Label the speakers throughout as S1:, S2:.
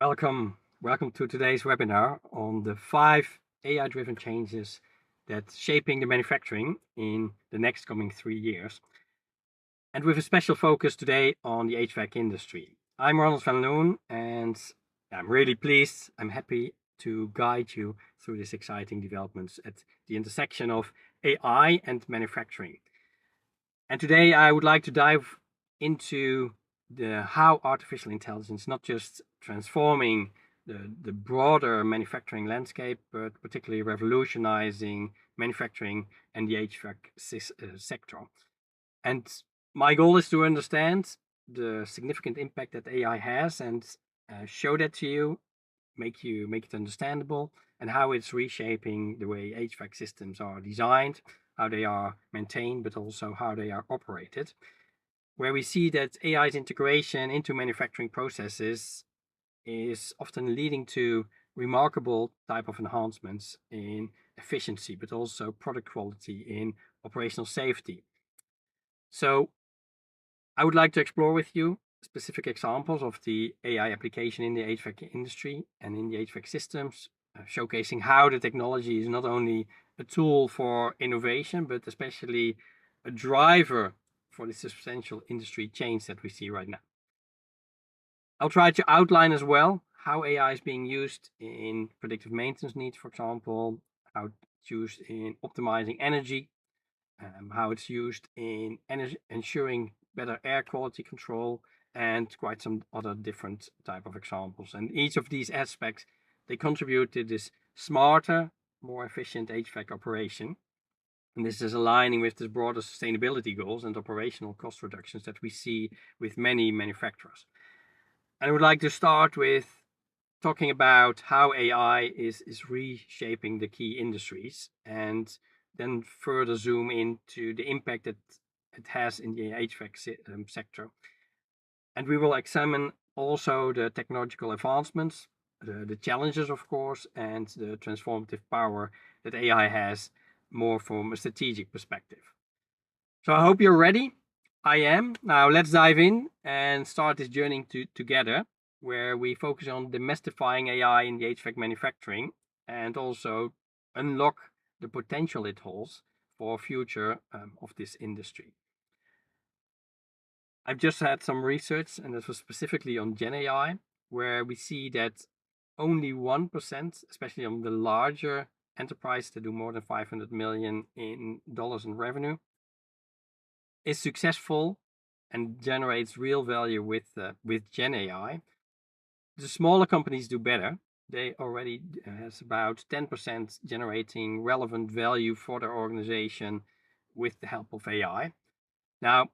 S1: Welcome to today's webinar on the 5 AI-driven changes that's shaping the manufacturing in the next coming 3 years. And with a special focus today on the HVAC industry. I'm Ronald van Loon and I'm really pleased, I'm happy to guide you through these exciting developments at the intersection of AI and manufacturing. And today I would like to dive into how artificial intelligence not just transforming the broader manufacturing landscape, but particularly revolutionizing manufacturing and the HVAC sector. And my goal is to understand the significant impact that AI has and show that to you, make it understandable, and how it's reshaping the way HVAC systems are designed, how they are maintained, but also how they are operated. Where we see that AI's integration into manufacturing processes is often leading to remarkable type of enhancements in efficiency, but also product quality in operational safety. So I would like to explore with you specific examples of the AI application in the HVAC industry and in the HVAC systems, showcasing how the technology is not only a tool for innovation, but especially a driver for the substantial industry change that we see right now. I'll try to outline as well how AI is being used in predictive maintenance needs, for example, how it's used in optimizing energy, how it's used in ensuring better air quality control, and quite some other different type of examples. And each of these aspects, they contribute to this smarter, more efficient HVAC operation. And this is aligning with the broader sustainability goals and operational cost reductions that we see with many manufacturers. And I would like to start with talking about how AI is reshaping the key industries, and then further zoom into the impact that it has in the HVAC sector. And we will examine also the technological advancements, the challenges, of course, and the transformative power that AI has more from a strategic perspective. So I hope you're ready. I am. Now let's dive in and start this journey together, where we focus on demystifying AI in the HVAC manufacturing and also unlock the potential it holds for future of this industry. I've just had some research, and this was specifically on Gen AI, where we see that only 1%, especially on the larger enterprise that do more than $500 million in revenue, is successful and generates real value with Gen AI. The smaller companies do better. They already has about 10% generating relevant value for their organization with the help of AI. Now,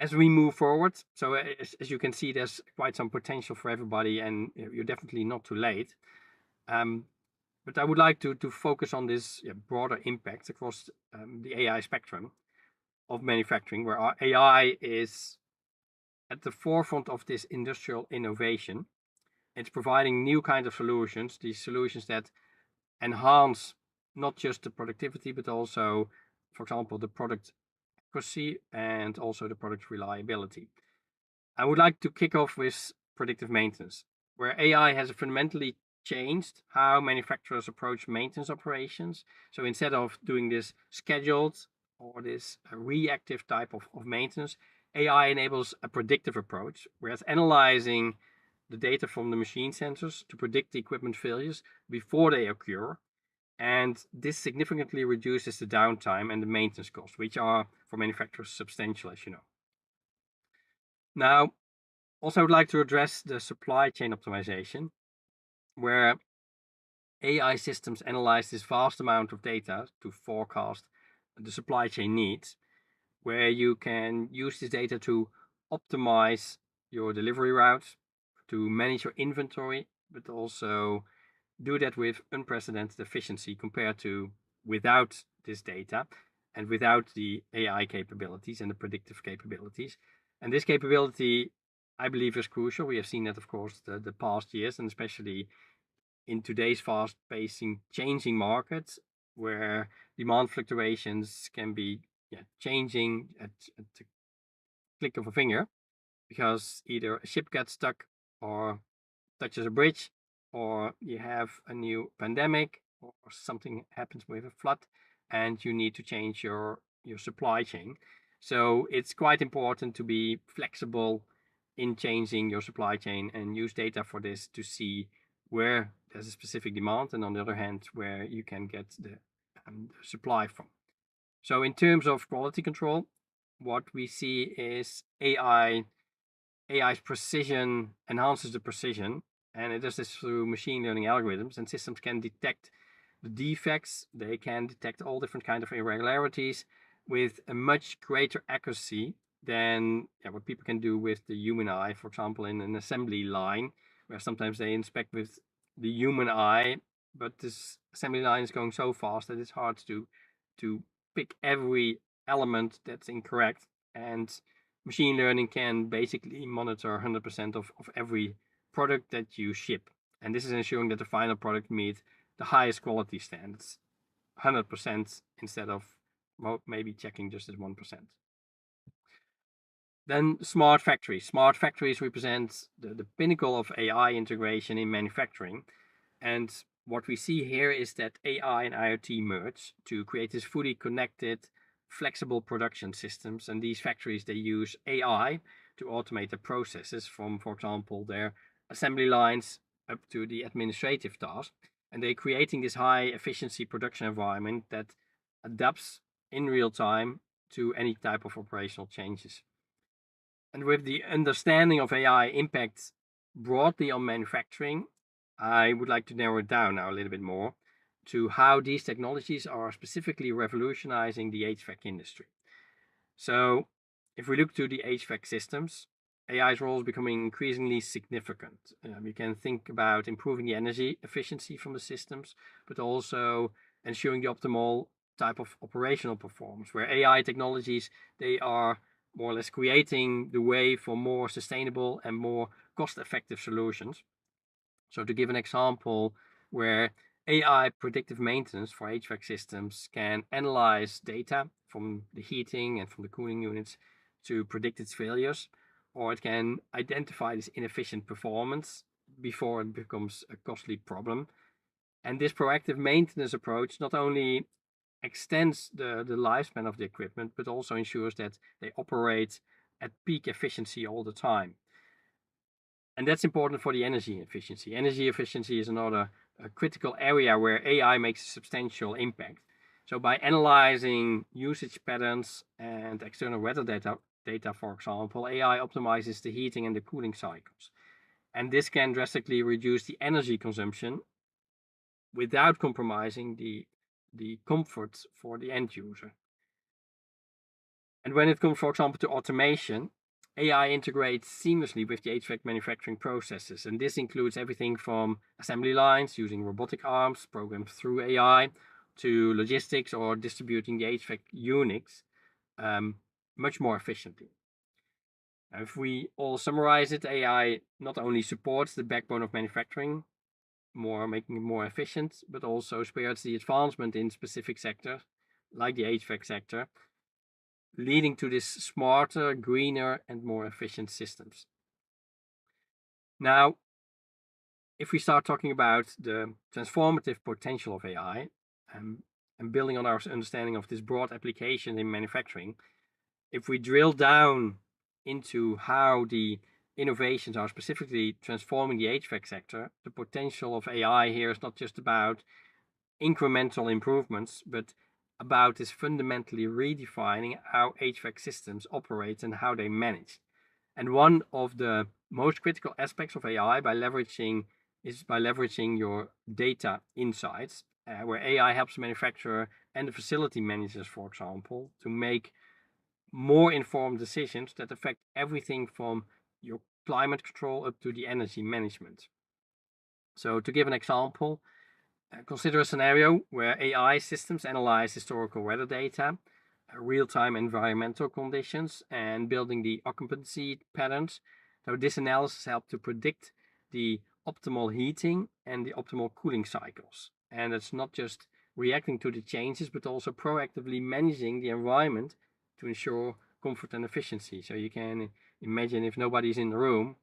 S1: as we move forward, so as you can see, there's quite some potential for everybody, and you're definitely not too late. But I would like to focus on this broader impact across the AI spectrum of manufacturing, where our AI is at the forefront of this industrial innovation. It's providing new kinds of solutions, these solutions that enhance not just the productivity, but also, for example, the product accuracy and also the product reliability. I would like to kick off with predictive maintenance, where AI has fundamentally changed how manufacturers approach maintenance operations. So instead of doing this scheduled or this reactive type of maintenance, AI enables a predictive approach, whereas analyzing the data from the machine sensors to predict the equipment failures before they occur. And this significantly reduces the downtime and the maintenance costs, which are for manufacturers substantial, as you know. Now, also I would like to address the supply chain optimization, where AI systems analyze this vast amount of data to forecast the supply chain needs, where you can use this data to optimize your delivery routes, to manage your inventory, but also do that with unprecedented efficiency compared to without this data and without the AI capabilities and the predictive capabilities. And this capability, I believe, is crucial. We have seen that, of course, the past years, and especially in today's fast-paced, changing markets, where demand fluctuations can be changing at the click of a finger, because either a ship gets stuck or touches a bridge, or you have a new pandemic, or something happens with a flood, and you need to change your supply chain. So it's quite important to be flexible in changing your supply chain and use data for this to see where there's a specific demand, and on the other hand, where you can get the supply from. So in terms of quality control, what we see is AI's precision enhances the precision, and it does this through machine learning algorithms, and systems can detect the defects. They can detect all different kinds of irregularities with a much greater accuracy than what people can do with the human eye, for example, in an assembly line, where sometimes they inspect with the human eye, but this assembly line is going so fast that it's hard to pick every element that's incorrect. And machine learning can basically monitor 100% of every product that you ship. And this is ensuring that the final product meets the highest quality standards, 100% instead of maybe checking just as 1%. Then smart factories. Smart factories represent the pinnacle of AI integration in manufacturing. And what we see here is that AI and IoT merge to create this fully connected, flexible production systems. And these factories, they use AI to automate the processes from, for example, their assembly lines up to the administrative tasks. And they're creating this high efficiency production environment that adapts in real time to any type of operational changes. And with the understanding of AI impact broadly on manufacturing, I would like to narrow it down now a little bit more to how these technologies are specifically revolutionizing the HVAC industry. So if we look to the HVAC systems, AI's role is becoming increasingly significant. We can think about improving the energy efficiency from the systems, but also ensuring the optimal type of operational performance, where AI technologies, they are more or less creating the way for more sustainable and more cost-effective solutions. So to give an example, where AI predictive maintenance for HVAC systems can analyze data from the heating and from the cooling units to predict its failures, or it can identify this inefficient performance before it becomes a costly problem. And this proactive maintenance approach not only extends the lifespan of the equipment, but also ensures that they operate at peak efficiency all the time. And that's important for the energy efficiency. Energy efficiency is another critical area where AI makes a substantial impact. So by analyzing usage patterns and external weather data, for example, AI optimizes the heating and the cooling cycles. And this can drastically reduce the energy consumption without compromising the comfort for the end user. And when it comes, for example, to automation, AI integrates seamlessly with the HVAC manufacturing processes. And this includes everything from assembly lines using robotic arms programmed through AI to logistics or distributing the HVAC units much more efficiently. Now, if we all summarize it, AI not only supports the backbone of manufacturing, making it more efficient, but also spearheads the advancement in specific sectors like the HVAC sector, leading to this smarter, greener, and more efficient systems. Now, if we start talking about the transformative potential of AI and building on our understanding of this broad application in manufacturing, if we drill down into how the innovations are specifically transforming the HVAC sector, the potential of AI here is not just about incremental improvements, but about this fundamentally redefining how HVAC systems operate and how they manage. And one of the most critical aspects of AI is by leveraging your data insights, where AI helps manufacturer and the facility managers, for example, to make more informed decisions that affect everything from your climate control up to the energy management. So to give an example, consider a scenario where AI systems analyze historical weather data, real-time environmental conditions, and building the occupancy patterns. So this analysis helps to predict the optimal heating and the optimal cooling cycles. And it's not just reacting to the changes, but also proactively managing the environment to ensure comfort and efficiency. So you can imagine if nobody's in the room,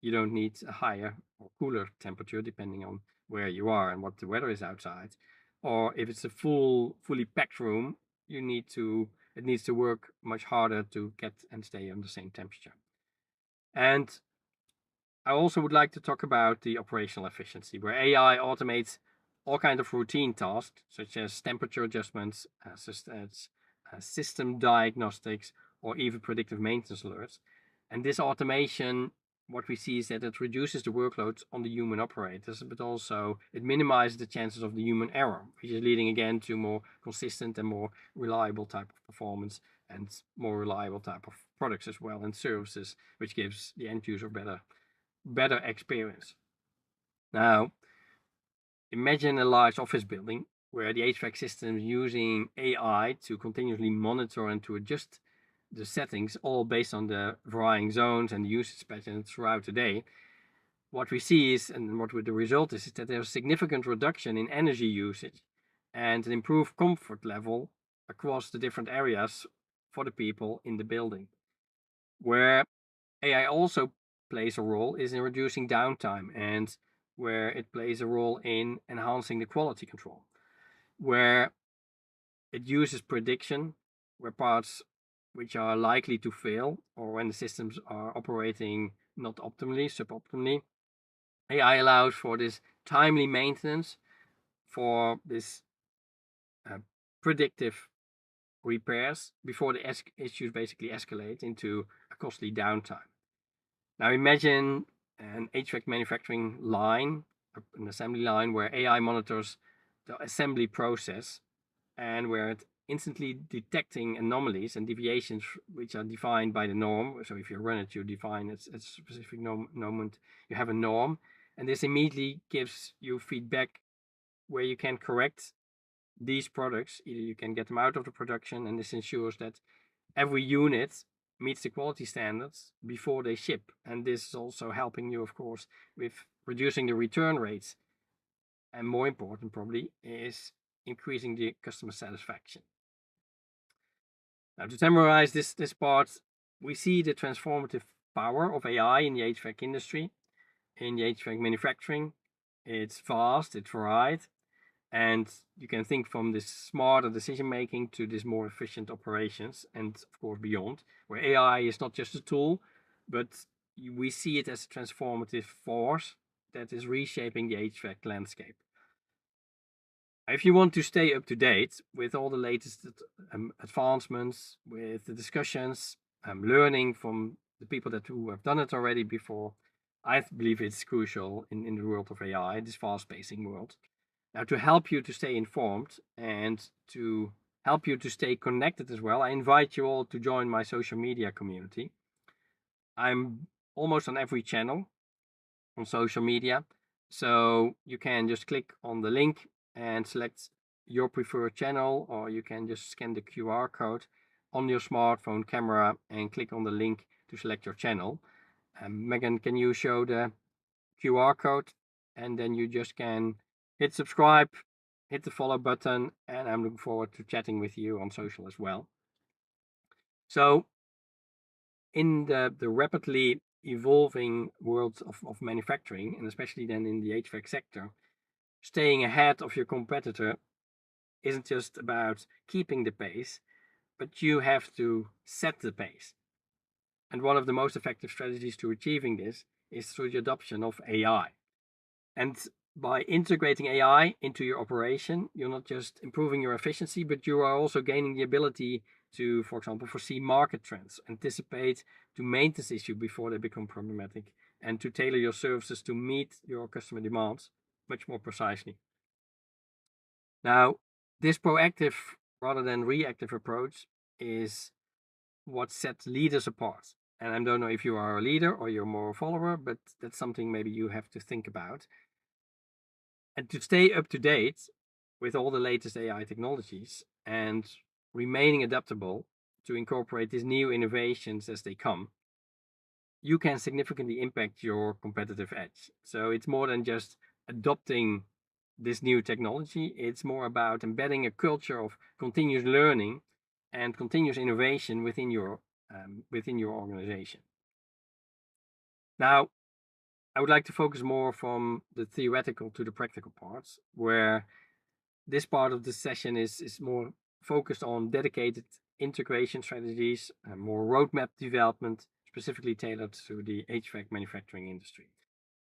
S1: you don't need a higher or cooler temperature depending on where you are and what the weather is outside. Or if it's a fully packed room, it needs to work much harder to get and stay on the same temperature. And I also would like to talk about the operational efficiency, where AI automates all kinds of routine tasks, such as temperature adjustments, such as system diagnostics, or even predictive maintenance alerts. And this automation, what we see is that it reduces the workload on the human operators, but also it minimizes the chances of the human error, which is leading again to more consistent and more reliable type of performance and more reliable type of products as well and services, which gives the end user better experience. Now, imagine a large office building where the HVAC system is using AI to continuously monitor and to adjust the settings, all based on the varying zones and usage patterns throughout the day. What we see is, and what the result is that there's a significant reduction in energy usage and an improved comfort level across the different areas for the people in the building. Where AI also plays a role is in reducing downtime, and where it plays a role in enhancing the quality control, where it uses prediction, where parts which are likely to fail or when the systems are operating not optimally, suboptimally. AI allows for this timely maintenance, for this predictive repairs before the issues basically escalate into a costly downtime. Now imagine an HVAC manufacturing line, an assembly line where AI monitors the assembly process and where it instantly detecting anomalies and deviations which are defined by the norm. So if you run it, you define it at a specific moment, you have a norm, and this immediately gives you feedback where you can correct these products. Either you can get them out of the production, and this ensures that every unit meets the quality standards before they ship. And this is also helping you, of course, with reducing the return rates. And more important, probably, is increasing the customer satisfaction. Now, to summarize this part, we see the transformative power of AI in the HVAC industry, in the HVAC manufacturing. It's vast, it's varied, and you can think from this smarter decision making to this more efficient operations, and of course beyond, where AI is not just a tool, but we see it as a transformative force that is reshaping the HVAC landscape. If you want to stay up to date with all the latest advancements, with the discussions, learning from the people who have done it already before, I believe it's crucial in the world of AI, this fast-pacing world. Now, to help you to stay informed and to help you to stay connected as well, I invite you all to join my social media community. I'm almost on every channel on social media, so you can just click on the link and select your preferred channel, or you can just scan the QR code on your smartphone camera and click on the link to select your channel. Megan, can you show the QR code? And then you just can hit subscribe, hit the follow button, and I'm looking forward to chatting with you on social as well. So in the rapidly evolving world of manufacturing, and especially then in the HVAC sector, staying ahead of your competitor isn't just about keeping the pace, but you have to set the pace. And one of the most effective strategies to achieving this is through the adoption of AI. And by integrating AI into your operation, you're not just improving your efficiency, but you are also gaining the ability to, for example, foresee market trends, anticipate to maintenance issues before they become problematic, and to tailor your services to meet your customer demands much more precisely. Now, this proactive rather than reactive approach is what sets leaders apart. And I don't know if you are a leader or you're more a follower, but that's something maybe you have to think about. And to stay up to date with all the latest AI technologies and remaining adaptable to incorporate these new innovations as they come, you can significantly impact your competitive edge. So it's more than just adopting this new technology. It's more about embedding a culture of continuous learning and continuous innovation within your organization. Now, I would like to focus more from the theoretical to the practical parts, where this part of the session is more focused on dedicated integration strategies and more roadmap development, specifically tailored to the HVAC manufacturing industry,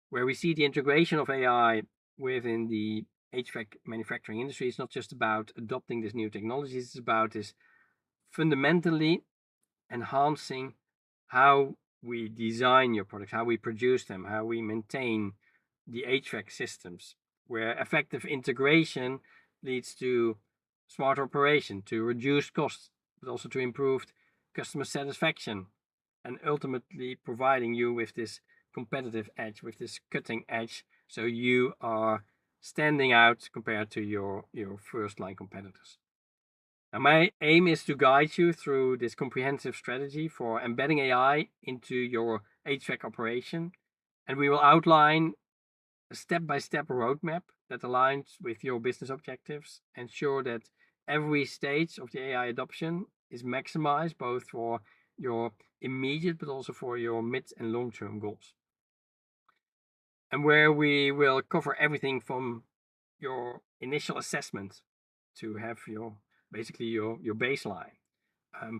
S1: where we see the integration of AI within the HVAC manufacturing industry. It's not just about adopting this new technology, it's about this fundamentally enhancing how we design your products, how we produce them, how we maintain the HVAC systems, where effective integration leads to smarter operation, to reduced costs, but also to improved customer satisfaction, and ultimately providing you with this competitive edge, with this cutting edge, so you are standing out compared to your first line competitors. Now, my aim is to guide you through this comprehensive strategy for embedding AI into your HVAC operation, and we will outline a step-by-step roadmap that aligns with your business objectives, ensure that every stage of the AI adoption is maximized both for your immediate but also for your mid and long-term goals. And where we will cover everything from your initial assessment to have your basically your baseline,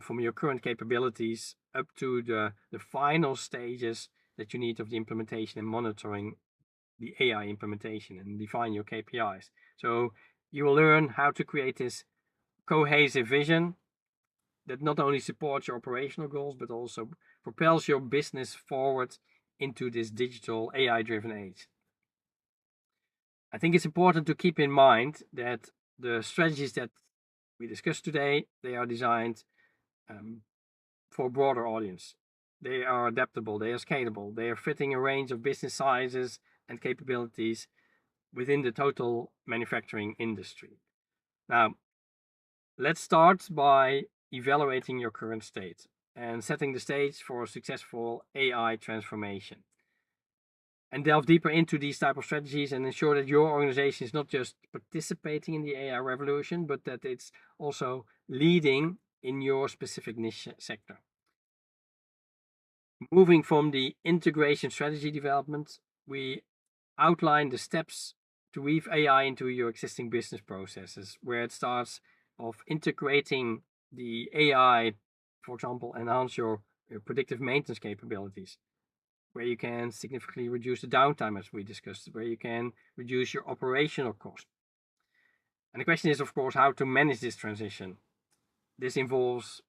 S1: from your current capabilities up to the final stages that you need of the implementation and monitoring the AI implementation and define your KPIs. So you will learn how to create this cohesive vision that not only supports your operational goals, but also propels your business forward into this digital AI-driven age. I think it's important to keep in mind that the strategies that we discussed today, they are designed for a broader audience. They are adaptable, they are scalable, they are fitting a range of business sizes and capabilities within the total manufacturing industry. Now, let's start by evaluating your current state and setting the stage for a successful AI transformation. And delve deeper into these type of strategies and ensure that your organization is not just participating in the AI revolution, but that it's also leading in your specific niche sector. Moving from the integration strategy development, we outline the steps to weave AI into your existing business processes, where it starts of integrating the AI, for example, enhance your predictive maintenance capabilities, where you can significantly reduce the downtime, as we discussed, where you can reduce your operational cost. And the question is, of course, how to manage this transition. This involves,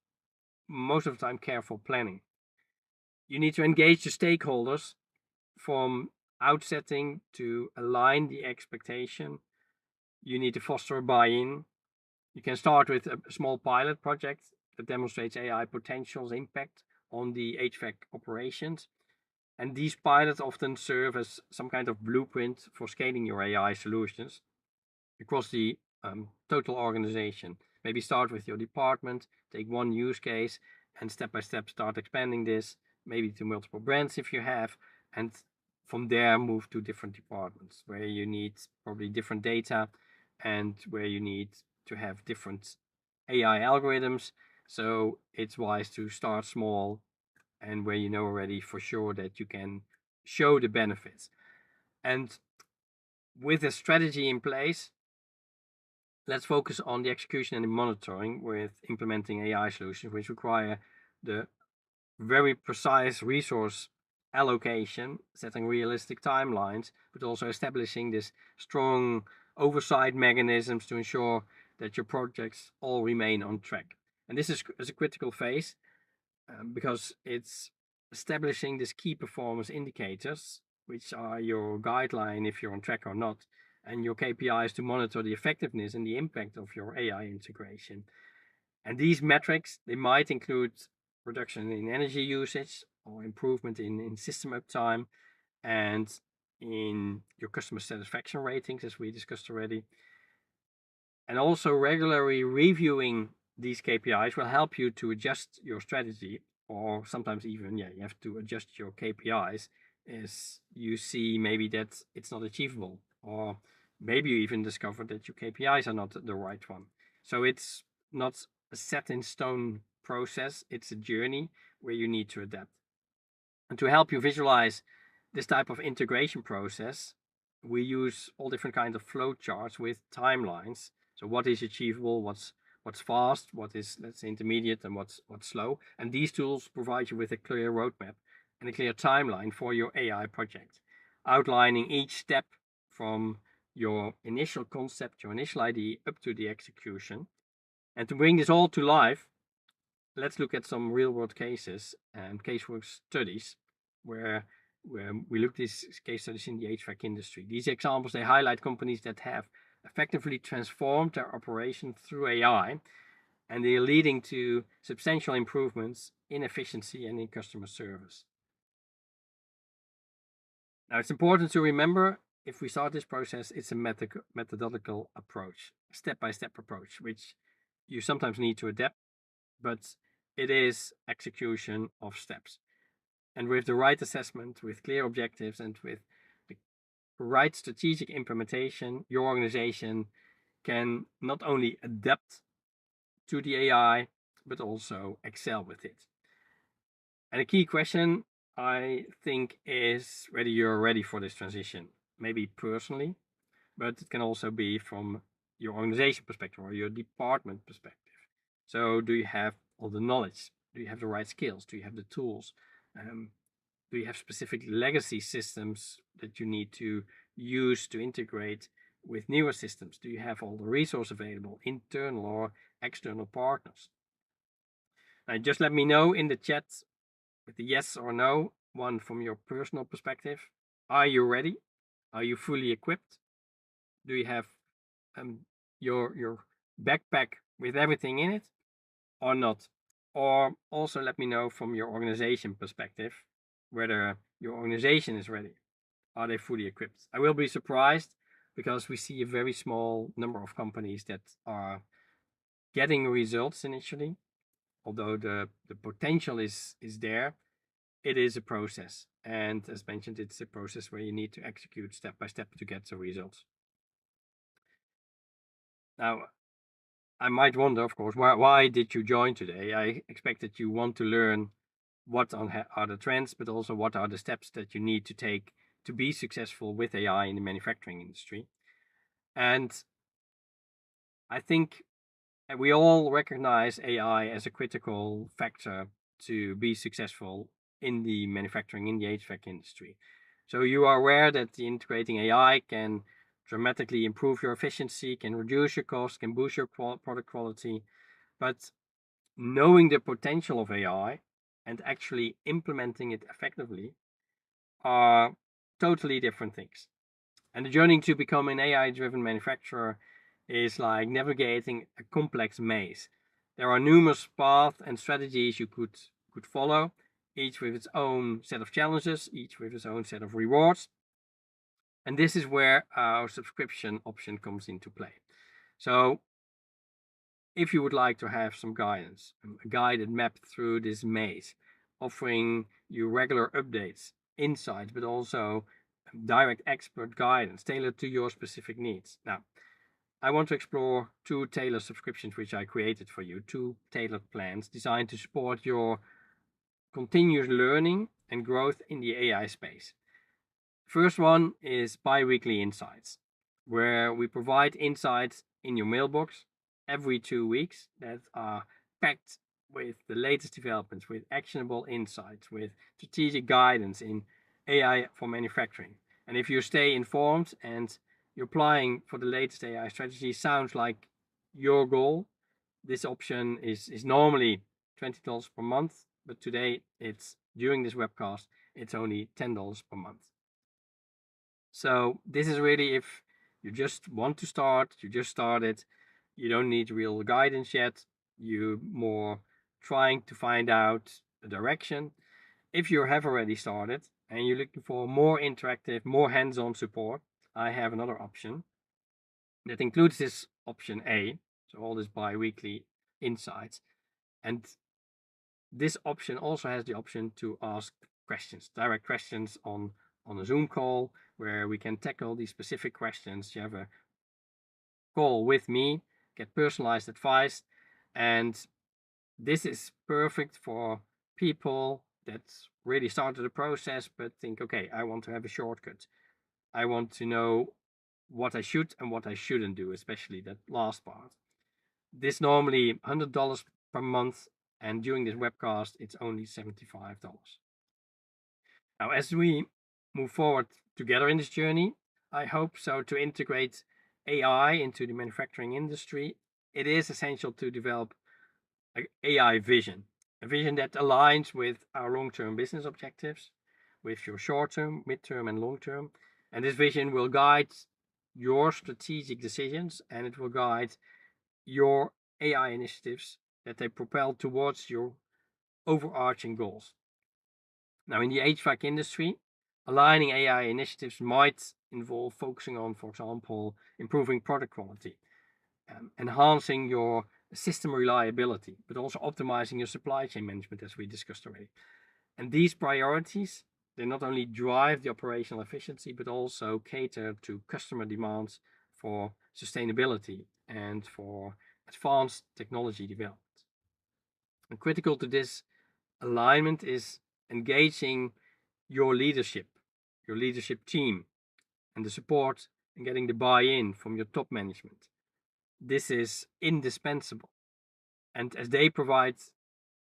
S1: most of the time, careful planning. You need to engage the stakeholders from outsetting to align the expectation. You need to foster a buy-in. You can start with a small pilot project that demonstrates AI potential's impact on the HVAC operations. And these pilots often serve as some kind of blueprint for scaling your AI solutions across the total organization. Maybe start with your department, take one use case, and step by step start expanding this, maybe to multiple brands if you have, and from there move to different departments where you need probably different data and where you need to have different AI algorithms. So it's wise to start small and where you know already for sure that you can show the benefits. And with a strategy in place, let's focus on the execution and the monitoring with implementing AI solutions, which require the very precise resource allocation, setting realistic timelines, but also establishing this strong oversight mechanisms to ensure that your projects all remain on track. And this is a critical phase because it's establishing these key performance indicators, which are your guideline if you're on track or not, and your KPIs to monitor the effectiveness and the impact of your AI integration. And these metrics, they might include reduction in energy usage or improvement in system uptime and in your customer satisfaction ratings, as we discussed already. And also regularly reviewing these KPIs will help you to adjust your strategy, or sometimes even, you have to adjust your KPIs as you see maybe that it's not achievable, or maybe you even discover that your KPIs are not the right one. So it's not a set in stone process, it's a journey where you need to adapt. And to help you visualize this type of integration process, we use all different kinds of flow charts with timelines. So what is achievable, what's fast, what is, let's say, intermediate, and what's slow. And these tools provide you with a clear roadmap and a clear timeline for your AI project, outlining each step from your initial concept, your initial idea, up to the execution. And to bring this all to life, let's look at some real-world cases and casework studies where we look at these case studies in the HVAC industry. These examples, they highlight companies that have effectively transformed their operation through AI, and they are leading to substantial improvements in efficiency and in customer service. Now, it's important to remember, if we start this process, it's a methodological approach, a step-by-step approach, which you sometimes need to adapt, but it is execution of steps. And with the right assessment, with clear objectives, and with the right strategic implementation, your organization can not only adapt to the AI, but also excel with it. And a key question, I think, is whether you're ready for this transition, maybe personally, but it can also be from your organization perspective or your department perspective. So do you have all the knowledge? Do you have the right skills? Do you have the tools? Do you have specific legacy systems that you need to use to integrate with newer systems? Do you have all the resources available, internal or external partners? Now, just let me know in the chat with the yes or no, one from your personal perspective. Are you ready? Are you fully equipped? Do you have your backpack with everything in it or not? Or also let me know from your organization perspective whether your organization is ready. Are they fully equipped? I will be surprised because we see a very small number of companies that are getting results initially. Although the potential is there, it is a process. And as mentioned, it's a process where you need to execute step by step to get the results. Now, I might wonder, of course, why did you join today? I expect that you want to learn what are the trends, but also what are the steps that you need to take to be successful with AI in the manufacturing industry. And I think we all recognize AI as a critical factor to be successful in the manufacturing, in the HVAC industry. So you are aware that integrating AI can dramatically improve your efficiency, can reduce your cost, can boost your product quality. But knowing the potential of AI and actually implementing it effectively are totally different things. And the journey to become an AI-driven manufacturer is like navigating a complex maze. There are numerous paths and strategies you could follow, each with its own set of challenges, each with its own set of rewards. And this is where our subscription option comes into play. So if you would like to have some guidance, a guided map through this maze, offering you regular updates, insights, but also direct expert guidance tailored to your specific needs. Now, I want to explore two tailored subscriptions which I created for you, two tailored plans designed to support your continuous learning and growth in the AI space. First one is bi-weekly insights, where we provide insights in your mailbox every 2 weeks that are packed with the latest developments, with actionable insights, with strategic guidance in AI for manufacturing. And if you stay informed and you're applying for the latest AI strategy, sounds like your goal, this option is normally $20 per month, but today it's, during this webcast, it's only $10 per month. So this is really if you just want to start, you just started, you don't need real guidance yet, you're more trying to find out a direction. If you have already started and you're looking for more interactive, more hands-on support, I have another option that includes this option A, so all this bi-weekly insights. And this option also has the option to ask questions, direct questions on a Zoom call where we can tackle these specific questions. You have a call with me, get personalized advice, and this is perfect for people that's really started the process, but think, okay, I want to have a shortcut. I want to know what I should and what I shouldn't do, especially that last part. This normally $100 per month, and during this webcast, it's only $75. Now, as we move forward together in this journey, I hope so to integrate AI into the manufacturing industry. It is essential to develop an AI vision, a vision that aligns with our long-term business objectives, with your short-term, mid-term, and long-term. And this vision will guide your strategic decisions, and it will guide your AI initiatives that they propel towards your overarching goals. Now, in the HVAC industry, aligning AI initiatives might involve focusing on, for example, improving product quality, enhancing your system reliability, but also optimizing your supply chain management, as we discussed already. And these priorities, they not only drive the operational efficiency, but also cater to customer demands for sustainability and for advanced technology development. And critical to this alignment is engaging your leadership team, and the support and getting the buy-in from your top management. This is indispensable, and as they provide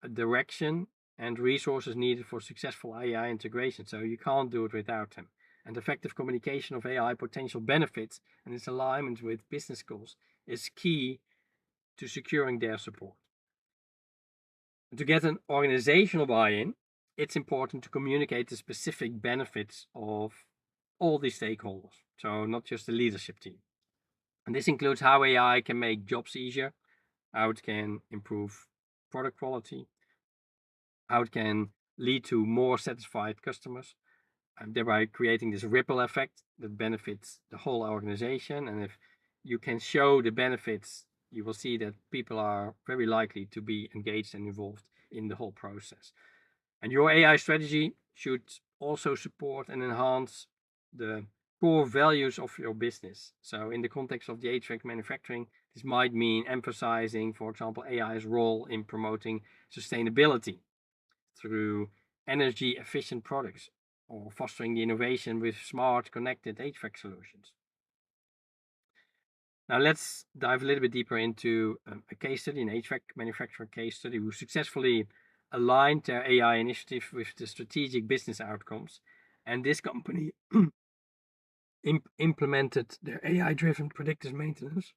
S1: a direction and resources needed for successful AI integration, so you can't do it without them. And effective communication of AI potential benefits and its alignment with business goals is key to securing their support. And to get an organizational buy-in, it's important to communicate the specific benefits of all the stakeholders, so not just the leadership team. And this includes how AI can make jobs easier, how it can improve product quality, how it can lead to more satisfied customers, and thereby creating this ripple effect that benefits the whole organization. And if you can show the benefits, you will see that people are very likely to be engaged and involved in the whole process. And your AI strategy should also support and enhance the core values of your business. So in the context of the HVAC manufacturing, this might mean emphasizing, for example, AI's role in promoting sustainability through energy efficient products, or fostering the innovation with smart connected HVAC solutions. Now let's dive a little bit deeper into a case study, an HVAC manufacturer case study who successfully aligned their AI initiative with the strategic business outcomes. And this company implemented their AI-driven predictive maintenance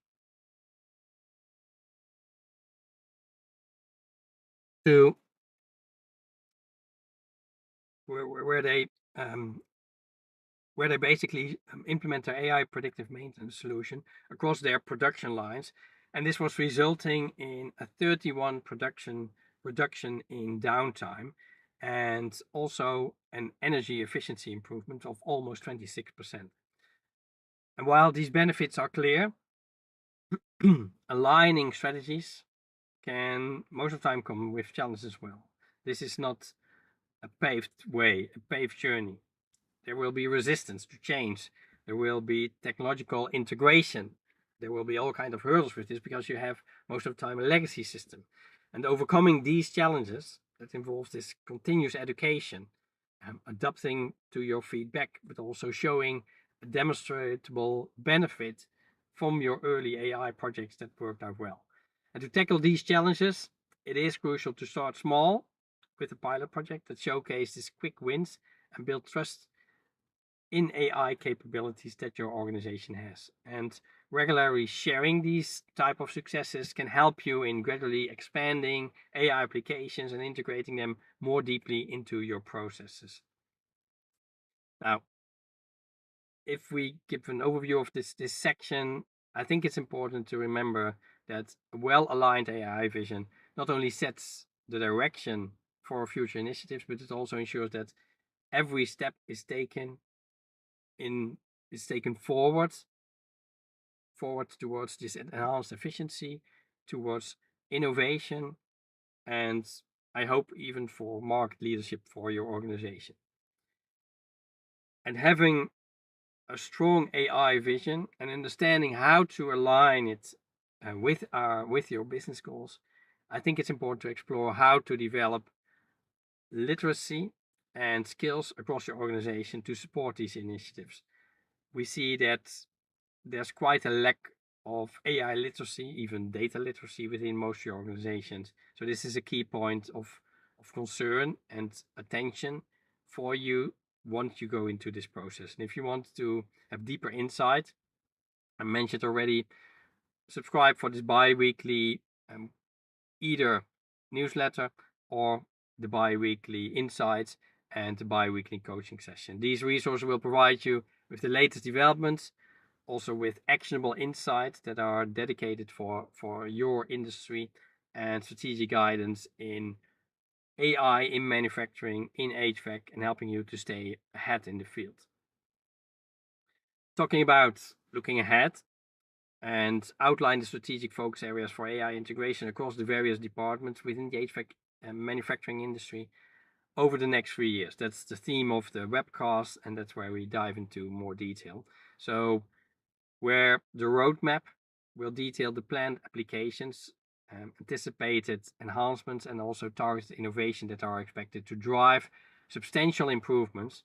S1: to where they basically implement their AI predictive maintenance solution across their production lines. And this was resulting in a 31 production reduction in downtime, and also an energy efficiency improvement of almost 26%. And while these benefits are clear, aligning strategies can most of the time come with challenges as well. This is not a paved way, a paved journey. There will be resistance to change. There will be technological integration. There will be all kinds of hurdles with this because you have most of the time a legacy system. And overcoming these challenges, that involves this continuous education, adapting to your feedback, but also showing a demonstrable benefit from your early AI projects that worked out well. And to tackle these challenges, it is crucial to start small with a pilot project that showcases quick wins and build trust in AI capabilities that your organization has. And regularly sharing these type of successes can help you in gradually expanding AI applications and integrating them more deeply into your processes. Now, if we give an overview of this section, I think it's important to remember that a well-aligned AI vision not only sets the direction for future initiatives, but it also ensures that every step is taken forward towards this enhanced efficiency, towards innovation, and I hope even for market leadership for your organization. And having a strong AI vision and understanding how to align it with your business goals, I think it's important to explore how to develop literacy and skills across your organization to support these initiatives. We see that there's quite a lack of AI literacy, even data literacy within most of your organizations. So this is a key point of concern and attention for you once you go into this process. And if you want to have deeper insight, I mentioned already, subscribe for this bi-weekly either newsletter or the bi-weekly insights and the bi-weekly coaching session. These resources will provide you with the latest developments, also with actionable insights that are dedicated for your industry, and strategic guidance in AI, in manufacturing, in HVAC, and helping you to stay ahead in the field. Talking about looking ahead and outline the strategic focus areas for AI integration across the various departments within the HVAC manufacturing industry over the next 3 years. That's the theme of the webcast, and that's where we dive into more detail. So where the roadmap will detail the planned applications, anticipated enhancements, and also targeted innovation that are expected to drive substantial improvements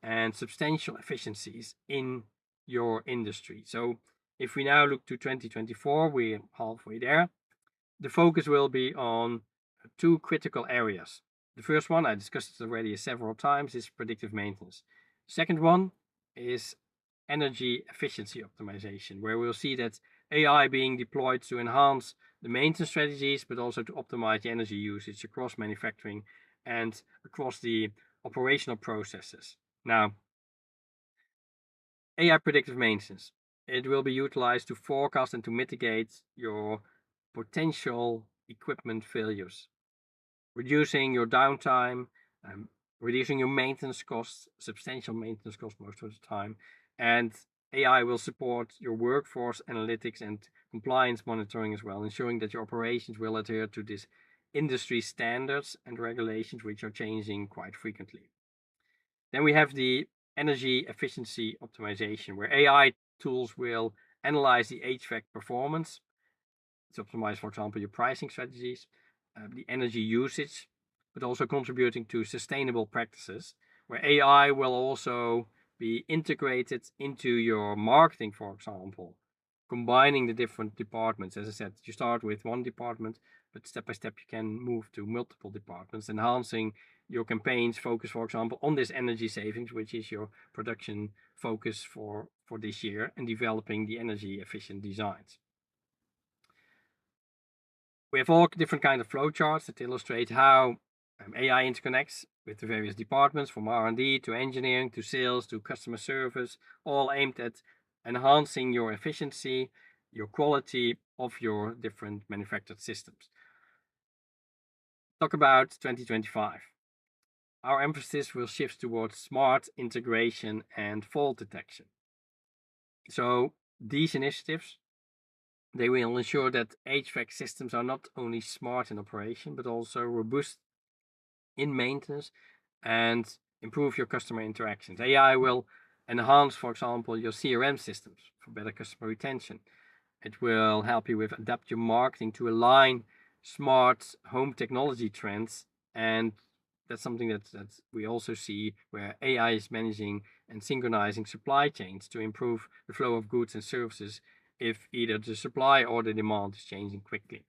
S1: and substantial efficiencies in your industry. So if we now look to 2024, we're halfway there. The focus will be on two critical areas. The first one, I discussed it already several times, is predictive maintenance. Second one is energy efficiency optimization, where we'll see that AI being deployed to enhance the maintenance strategies, but also to optimize the energy usage across manufacturing and across the operational processes. Now, AI predictive maintenance, it will be utilized to forecast and to mitigate your potential equipment failures, reducing your downtime, reducing your maintenance costs, substantial maintenance costs most of the time, and AI will support your workforce analytics and compliance monitoring as well, ensuring that your operations will adhere to these industry standards and regulations, which are changing quite frequently. Then we have the energy efficiency optimization, where AI tools will analyze the HVAC performance to optimize, for example, your pricing strategies, the energy usage, but also contributing to sustainable practices, where AI will also be integrated into your marketing, for example, combining the different departments. As I said, you start with one department, but step by step you can move to multiple departments, enhancing your campaigns focus, for example, on this energy savings, which is your production focus for this year, and developing the energy efficient designs. We have all different kinds of flowcharts that illustrate how AI interconnects with the various departments, from R&D to engineering to sales to customer service, all aimed at enhancing your efficiency, your quality of your different manufactured systems. Talk about 2025. Our emphasis will shift towards smart integration and fault detection. So these initiatives, they will ensure that HVAC systems are not only smart in operation, but also robust in maintenance and improve your customer interactions. AI will enhance, for example, your CRM systems for better customer retention. It will help you with adapt your marketing to align smart home technology trends, and that's something that we also see where AI is managing and synchronizing supply chains to improve the flow of goods and services if either the supply or the demand is changing quickly.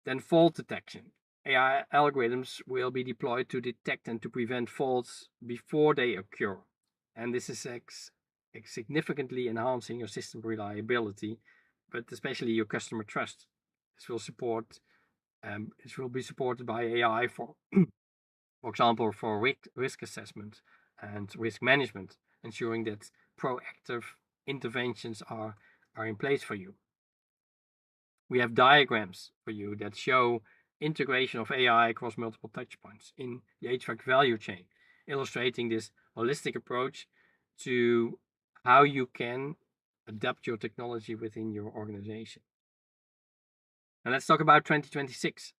S1: Then fault detection. AI algorithms will be deployed to detect and to prevent faults before they occur. And this is significantly enhancing your system reliability, but especially your customer trust. This will be supported by AI for example, for risk assessment and risk management, ensuring that proactive interventions are in place for you. We have diagrams for you that show integration of AI across multiple touchpoints in the HVAC value chain, illustrating this holistic approach to how you can adapt your technology within your organization. And let's talk about 2026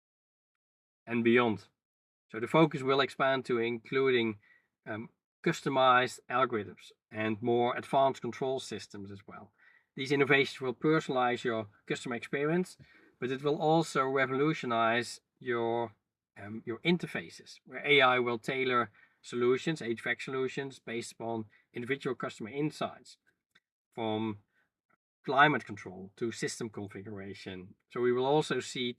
S1: and beyond. So the focus will expand to including customized algorithms and more advanced control systems as well. These innovations will personalize your customer experience, but it will also revolutionize your your interfaces, where AI will tailor solutions, HVAC solutions, based upon individual customer insights, from climate control to system configuration. So we will also see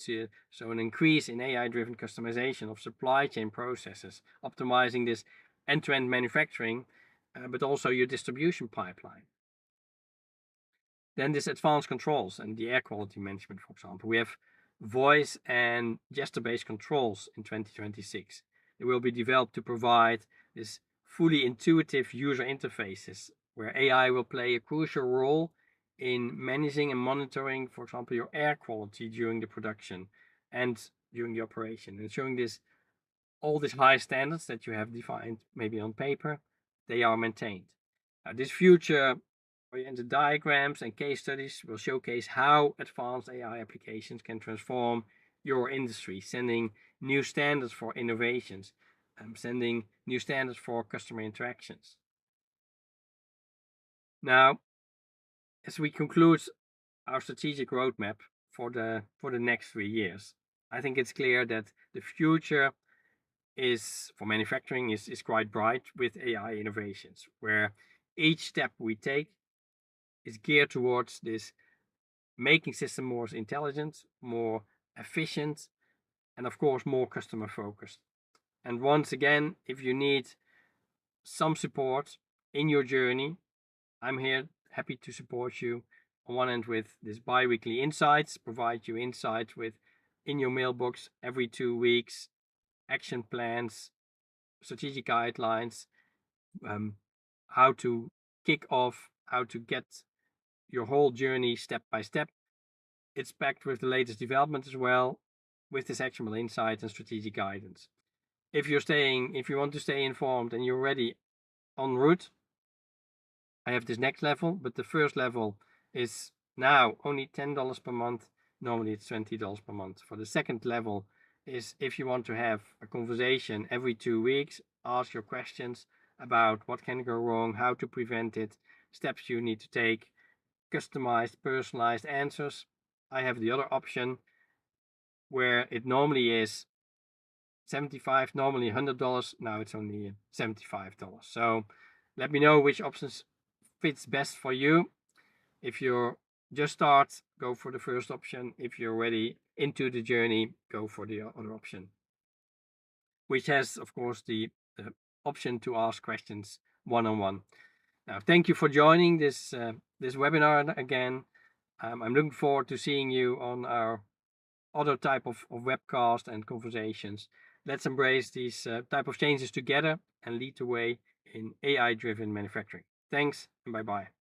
S1: an increase in AI-driven customization of supply chain processes, optimizing this end-to-end manufacturing, but also your distribution pipeline. Then this advanced controls and the air quality management, for example. We have voice and gesture-based controls in 2026. They will be developed to provide this fully intuitive user interfaces, where AI will play a crucial role in managing and monitoring, for example, your air quality during the production and during the operation, ensuring all these high standards that you have defined maybe on paper, they are maintained. This future oriented diagrams and case studies will showcase how advanced AI applications can transform your industry, setting new standards for innovations, setting new standards for customer interactions. Now, as we conclude our strategic roadmap for the next 3 years, I think it's clear that the future for manufacturing is quite bright with AI innovations, where each step we take is geared towards this making system more intelligent, more efficient, and of course more customer focused. And once again, if you need some support in your journey, I'm here, happy to support you. On one end with this bi-weekly insights, provide you insight in your mailbox every 2 weeks, action plans, strategic guidelines, how to kick off, how to get your whole journey step by step. It's packed with the latest development as well, with this actionable insight and strategic guidance. If you want to stay informed and you're already en route, I have this next level, but the first level is now only $10 per month. Normally it's $20 per month. For the second level is if you want to have a conversation every 2 weeks, ask your questions about what can go wrong, how to prevent it, steps you need to take, customized, personalized answers. I have the other option where it normally is $75, normally $100. Now it's only $75. So let me know which options fits best for you. If you're just start, go for the first option. If you're already into the journey, go for the other option, which has, of course, the option to ask questions one-on-one. Now, thank you for joining this webinar again. I'm looking forward to seeing you on our other type of webcast and conversations. Let's embrace these type of changes together and lead the way in AI-driven manufacturing. Thanks and bye-bye.